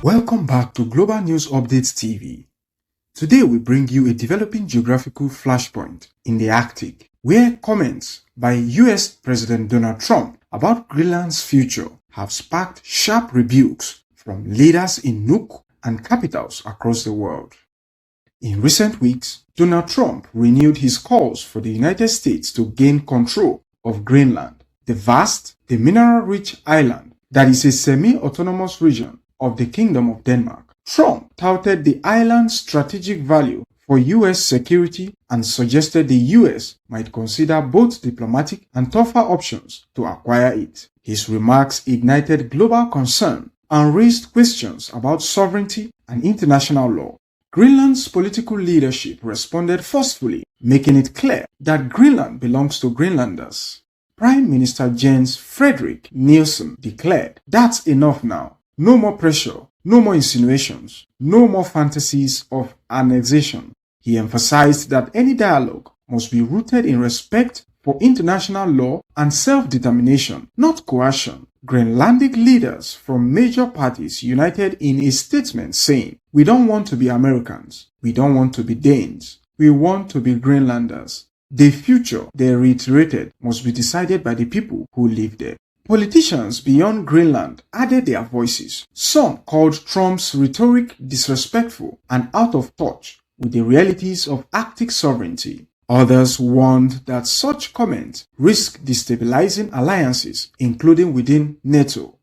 Welcome back to Global News Updates TV. Today we bring you a developing geographical flashpoint in the Arctic, where comments by US President Donald Trump about Greenland's future have sparked sharp rebukes from leaders in Nuuk and capitals across the world. In recent weeks, Donald Trump renewed his calls for the United States to gain control of Greenland, the mineral-rich island that is a semi-autonomous region of the Kingdom of Denmark. Trump touted the island's strategic value for US security and suggested the US might consider both diplomatic and tougher options to acquire it. His remarks ignited global concern and raised questions about sovereignty and international law. Greenland's political leadership responded forcefully, making it clear that Greenland belongs to Greenlanders. Prime Minister Jens Frederik Nielsen declared, "That's enough now. No more pressure, no more insinuations, no more fantasies of annexation." He emphasized that any dialogue must be rooted in respect for international law and self-determination, not coercion. Greenlandic leaders from major parties united in a statement saying, "We don't want to be Americans, we don't want to be Danes, we want to be Greenlanders." The future, they reiterated, must be decided by the people who live there. Politicians beyond Greenland added their voices. Some called Trump's rhetoric disrespectful and out of touch with the realities of Arctic sovereignty. Others warned that such comments risk destabilizing alliances, including within NATO.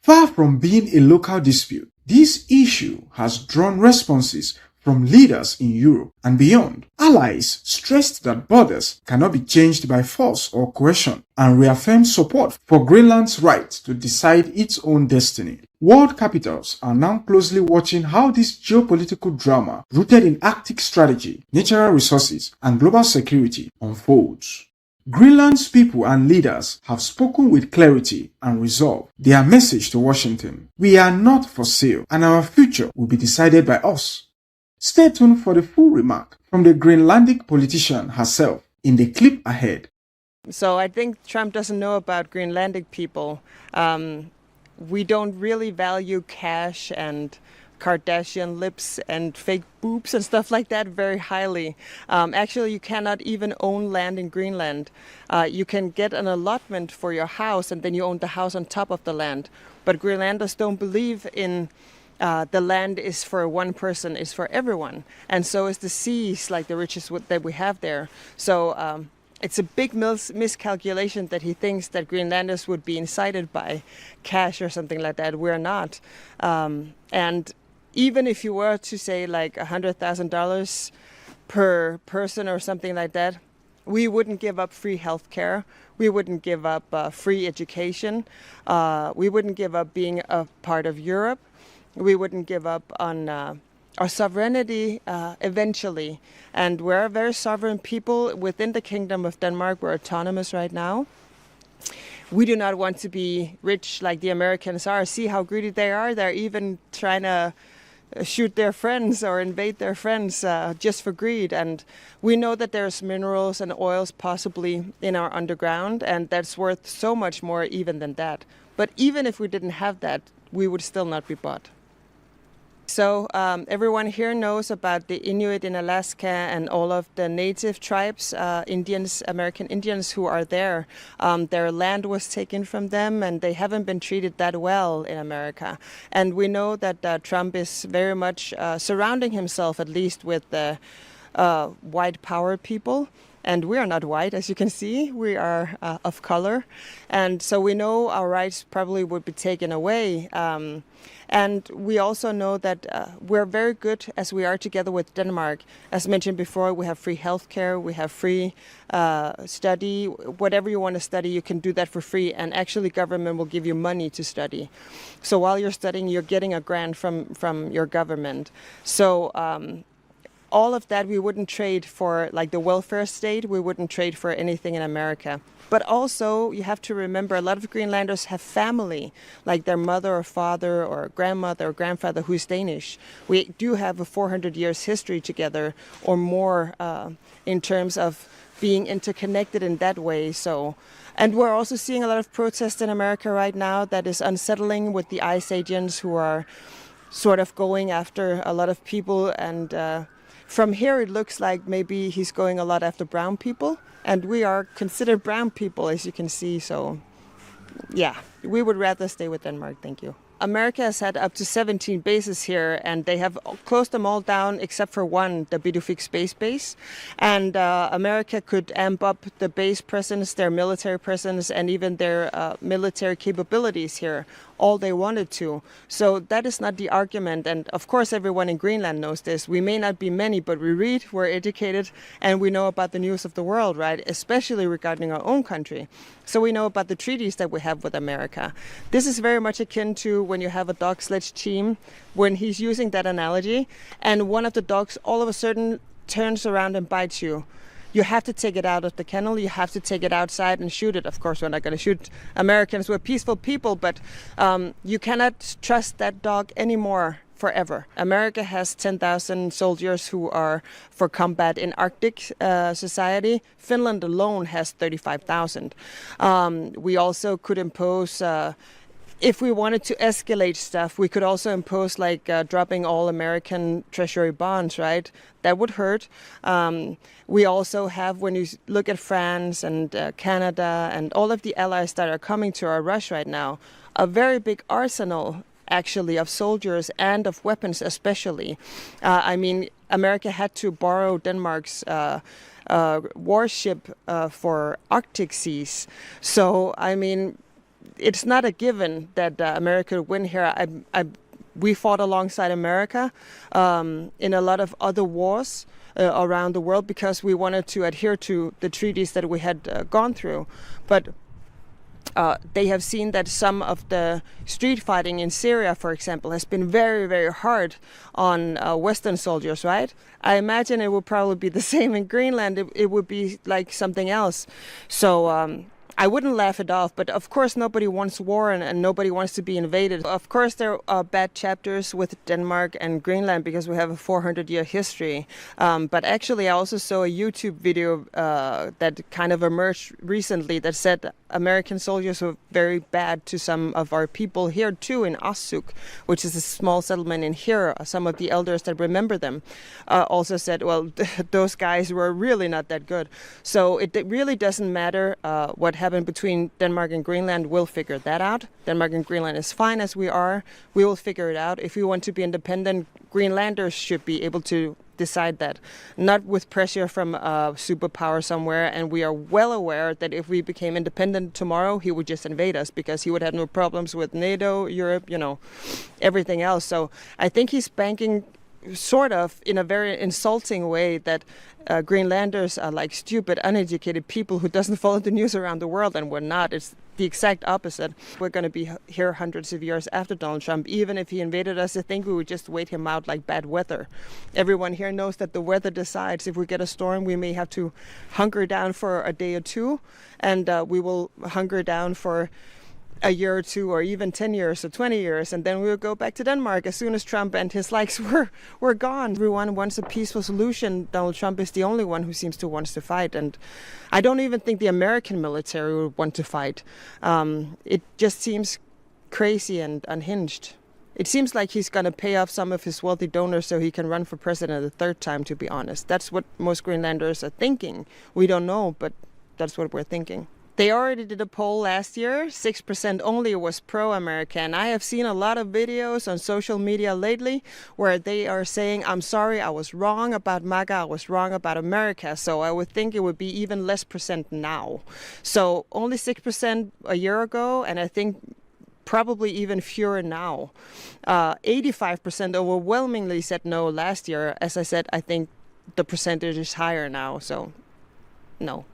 Far from being a local dispute, this issue has drawn responses from leaders in Europe and beyond. Allies stressed that borders cannot be changed by force or coercion and reaffirmed support for Greenland's right to decide its own destiny. World capitals are now closely watching how this geopolitical drama, rooted in Arctic strategy, natural resources, and global security, unfolds. Greenland's people and leaders have spoken with clarity and resolve. Their message to Washington: "We are not for sale, and our future will be decided by us." Stay tuned for the full remark from the Greenlandic politician herself in the clip ahead. So I think Trump doesn't know about Greenlandic people. We don't really value cash and Kardashian lips and fake boobs and stuff like that very highly. Actually, you cannot even own land in Greenland. You can get an allotment for your house and then you own the house on top of the land. But Greenlanders don't believe in the land is for one person, is for everyone. And so is the seas, like the riches that we have there. So it's a big miscalculation that he thinks that Greenlanders would be incited by cash or something like that. We're not. And even if you were to say like $100,000 per person or something like that, we wouldn't give up free healthcare. We wouldn't give up free education. We wouldn't give up being a part of Europe. We wouldn't give up on our sovereignty eventually. And we're a very sovereign people within the Kingdom of Denmark. We're autonomous right now. We do not want to be rich like the Americans are. See how greedy they are. They're even trying to shoot their friends or invade their friends just for greed. And we know that there's minerals and oils possibly in our underground, and that's worth so much more even than that. But even if we didn't have that, we would still not be bought. So everyone here knows about the Inuit in Alaska and all of the native tribes, Indians, American Indians who are there. Their land was taken from them and they haven't been treated that well in America. And we know that Trump is very much surrounding himself, at least with the white power people. And we are not white, as you can see. We are of color. And so we know our rights probably would be taken away. And we also know that we're very good as we are together with Denmark. As mentioned before, we have free healthcare, we have free study. Whatever you want to study, you can do that for free. And actually, government will give you money to study. So while you're studying, you're getting a grant from your government. So all of that we wouldn't trade for, like the welfare state. We wouldn't trade for anything in America. But also, you have to remember, a lot of Greenlanders have family, like their mother or father or grandmother or grandfather who is Danish. We do have a 400 years history together or more in terms of being interconnected in that way. So, and we're also seeing a lot of protests in America right now that is unsettling with the ICE agents who are sort of going after a lot of people. And from here, it looks like maybe he's going a lot after brown people. And we are considered brown people, as you can see. So, yeah, we would rather stay with Denmark. Thank you. America has had up to 17 bases here, and they have closed them all down except for one, the Bidufik Space Base. And America could amp up the base presence, their military presence, and even their military capabilities here all they wanted to. So that is not the argument. And of course, everyone in Greenland knows this. We may not be many, but we read, we're educated, and we know about the news of the world, right? Especially regarding our own country. So we know about the treaties that we have with America. This is very much akin to when you have a dog sledge team, when he's using that analogy, and one of the dogs all of a sudden turns around and bites you. You have to take it out of the kennel. You have to take it outside and shoot it. Of course, we're not going to shoot Americans. We're peaceful people, but you cannot trust that dog anymore forever. America has 10,000 soldiers who are for combat in Arctic society. Finland alone has 35,000. We also could impose... if we wanted to escalate stuff, we could also impose dropping all American treasury bonds, right? That would hurt. We also have, when you look at France and Canada and all of the allies that are coming to our rush right now, a very big arsenal actually of soldiers and of weapons especially. America had to borrow Denmark's warship for Arctic seas. So, it's not a given that America would win here. We fought alongside America in a lot of other wars around the world because we wanted to adhere to the treaties that we had gone through. But they have seen that some of the street fighting in Syria, for example, has been very, very hard on Western soldiers, right? I imagine it would probably be the same in Greenland. It would be like something else. So... I wouldn't laugh it off, but of course nobody wants war and nobody wants to be invaded. Of course there are bad chapters with Denmark and Greenland because we have a 400-year history. But actually I also saw a YouTube video that kind of emerged recently that said American soldiers were very bad to some of our people here too in Assuk, which is a small settlement in here. Some of the elders that remember them also said, well, those guys were really not that good. So it really doesn't matter what happens between Denmark and Greenland. We'll figure that out. Denmark and Greenland is fine as we are. We will figure it out. If we want to be independent, Greenlanders should be able to decide that, not with pressure from a superpower somewhere. And we are well aware that if we became independent tomorrow, he would just invade us because he would have no problems with NATO, Europe, everything else. So I think he's banking sort of in a very insulting way that Greenlanders are like stupid, uneducated people who doesn't follow the news around the world, and we're not. It's the exact opposite. We're going to be here hundreds of years after Donald Trump. Even if he invaded us, I think we would just wait him out like bad weather. Everyone here knows that the weather decides. If we get a storm, we may have to hunker down for a day or two, and we will hunker down for a year or two, or even 10 years or 20 years, and then we will go back to Denmark as soon as Trump and his likes were gone. Everyone wants a peaceful solution. Donald Trump is the only one who seems to want to fight, and I don't even think the American military would want to fight. It just seems crazy and unhinged. It seems like he's going to pay off some of his wealthy donors so he can run for president a third time, to be honest. That's what most Greenlanders are thinking. We don't know, but that's what we're thinking. They already did a poll last year. 6% only was pro-America. And I have seen a lot of videos on social media lately where they are saying, I'm sorry, I was wrong about MAGA, I was wrong about America. So I would think it would be even less percent now. So only 6% a year ago, and I think probably even fewer now. 85% overwhelmingly said no last year. As I said, I think the percentage is higher now. So no.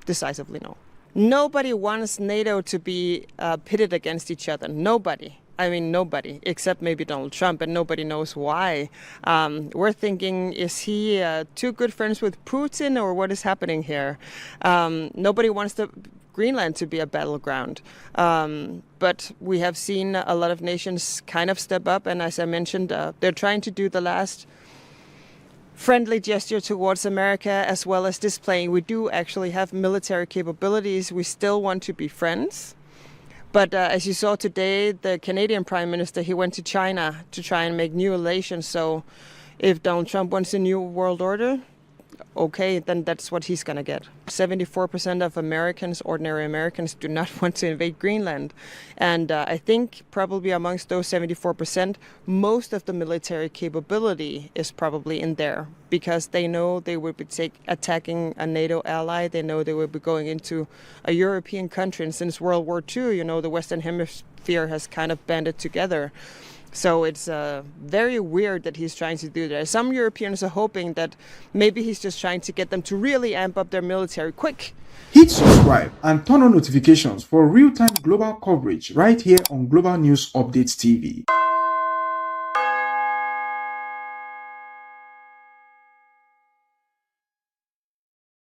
Decisively no. Nobody wants NATO to be pitted against each other. Nobody. Nobody, except maybe Donald Trump, and nobody knows why. We're thinking, is he too good friends with Putin, or what is happening here? Nobody wants Greenland to be a battleground. But we have seen a lot of nations kind of step up, and as I mentioned, they're trying to do the last friendly gesture towards America, as well as displaying we do actually have military capabilities. We still want to be friends. But as you saw today, the Canadian Prime Minister, he went to China to try and make new relations. So if Donald Trump wants a new world order, okay, then that's what he's going to get. 74% of Americans, ordinary Americans, do not want to invade Greenland. And I think probably amongst those 74%, most of the military capability is probably in there because they know they would be attacking a NATO ally. They know they would be going into a European country. And since World War II, you know, the Western Hemisphere has kind of banded together. So it's very weird that he's trying to do that. Some Europeans are hoping that maybe he's just trying to get them to really amp up their military quick. Hit subscribe and turn on notifications for real-time global coverage right here on Global News Updates TV.